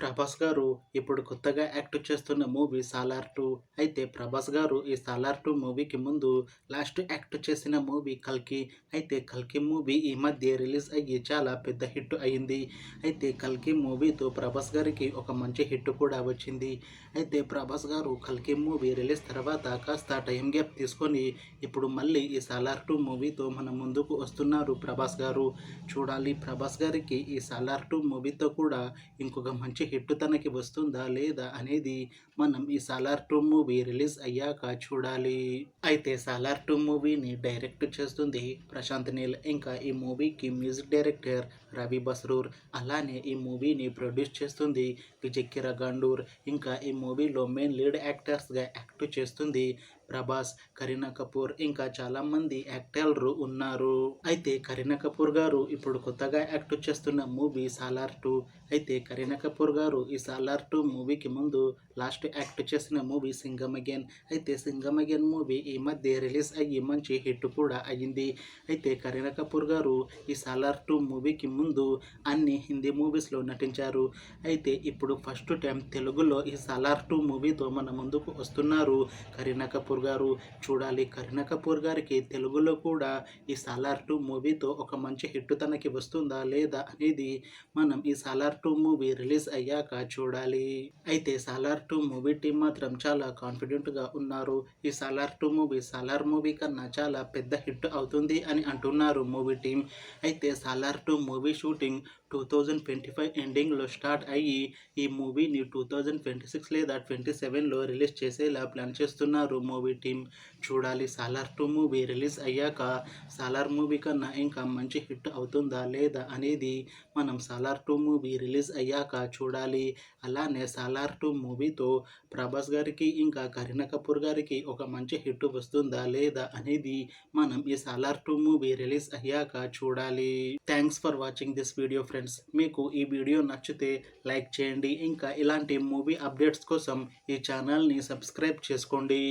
ప్రభాస్ గారు ఇప్పుడు కొత్తగా యాక్ట్ చేస్తున్న మూవీ 'సాలార్ 2'. అయితే ప్రభాస్ గారు ఈ 'సాలార్ 2' మూవీకి ముందు లాస్ట్ యాక్ట్ చేసిన మూవీ 'కల్కి'. అయితే 'కల్కి' మూవీ ఈ మధ్య రిలీజ్ అయ్యి చాలా పెద్ద హిట్ అయింది. అయితే 'కల్కి' మూవీతో ప్రభాస్ గారికి ఒక మంచి హిట్ కూడా వచ్చింది. అయితే ప్రభాస్ గారు 'కల్కి' మూవీ రిలీజ్ తర్వాత కాస్త టైం గ్యాప్ తీసుకొని ఇప్పుడు మళ్ళీ ఈ 'సాలార్ 2' మూవీతో మన ముందుకు వస్తున్నారు ప్రభాస్ గారు. చూడాలి ప్రభాస్ గారికి ఈ 'సాలార్ 2' మూవీతో కూడా ఇంకొక మంచి హిట్ తనకి వస్తుందా లేదా అనేది మనం ఈ 'సాలార్ 2' మూవీ రిలీజ్ అయ్యాక చూడాలి. అయితే 'సాలార్ 2' మూవీని డైరెక్ట్ చేస్తుంది ప్రశాంత్ నీల్. ఇంకా ఈ మూవీకి మ్యూజిక్ డైరెక్టర్ రవి బస్రూర్. అలానే ఈ మూవీని ప్రొడ్యూస్ చేస్తుంది విజయ్ కిరగండూర్. ఇంకా ఈ మూవీలో మెయిన్ లీడ్ యాక్టర్స్గా యాక్ట్ చేస్తుంది ప్రభాస్, కరీనా కపూర్, ఇంకా చాలామంది యాక్టర్లు ఉన్నారు. అయితే కరీనా కపూర్ గారు ఇప్పుడు కొత్తగా యాక్ట్ చేస్తున్న మూవీ 'సాలార్ 2'. అయితే కరీనా కపూర్ గారు ఈ 'సాలార్ 2' మూవీకి ముందు లాస్ట్ యాక్ట్ చేసిన మూవీ 'సింగం అగైన్'. అయితే 'సింగం అగైన్' మూవీ ఈ మధ్య రిలీజ్ అయ్యి మంచి హిట్ కూడా అయ్యింది. అయితే కరీనా కపూర్ గారు ఈ 'సాలార్ 2' మూవీకి ముందు అన్ని హిందీ మూవీస్లో నటించారు. అయితే ఇప్పుడు ఫస్ట్ టైం తెలుగులో ఈ 'సాలార్ 2' మూవీతో మన ముందుకు వస్తున్నారు కరీనా కపూర్ గారు. చూడాలి కరీనా కపూర్ గారికి తెలుగులో కూడా ఈ 'సాలార్ 2' మూవీతో ఒక మంచి హిట్ తనకి వస్తుందా లేదా అనేది మనం ఈ 'సాలార్ 2' మూవీ రిలీజ్ అయ్యాక చూడాలి. అయితే 'సాలార్ 2' మూవీ టీం మాత్రం చాలా కాన్ఫిడెంట్గా ఉన్నారు. ఈ 'సాలార్ 2' మూవీ 'సాలార్' మూవీ కన్నా చాలా పెద్ద హిట్ అవుతుంది అని అంటున్నారు మూవీ టీం. అయితే 'సాలార్ 2' మూవీ షూటింగ్ 2025 ఎండింగ్లో స్టార్ట్ అయ్యి ఈ మూవీని 2026 లేదా 27లో రిలీజ్ చేసేలా ప్లాన్ చేస్తున్నారు మూవీ టీం. చూడాలి 'సాలార్ 2' మూవీ రిలీజ్ అయ్యాక 'సాలార్' మూవీ కన్నా ఇంకా మంచి హిట్ అవుతుందా లేదా అనేది మనం 'సాలార్ 2' మూవీ రిలీజ్ అయ్యాక చూడాలి. అలానే 'సాలార్ 2' మూవీతో ప్రభాస్ గారికి ఇంకా కరీనా కపూర్ గారికి ఒక మంచి హిట్ వస్తుందా లేదా అనేది మనం ఈ 'సాలార్ 2' మూవీ రిలీజ్ అయ్యాక చూడాలి. Thanks for watching this video friends. మీకు ఈ వీడియో నచ్చితే లైక్ చేయండి. ఇంకా ఇలాంటి మూవీ అప్డేట్స్ కోసం ఈ ఛానల్ని సబ్స్క్రైబ్ చేసుకోండి.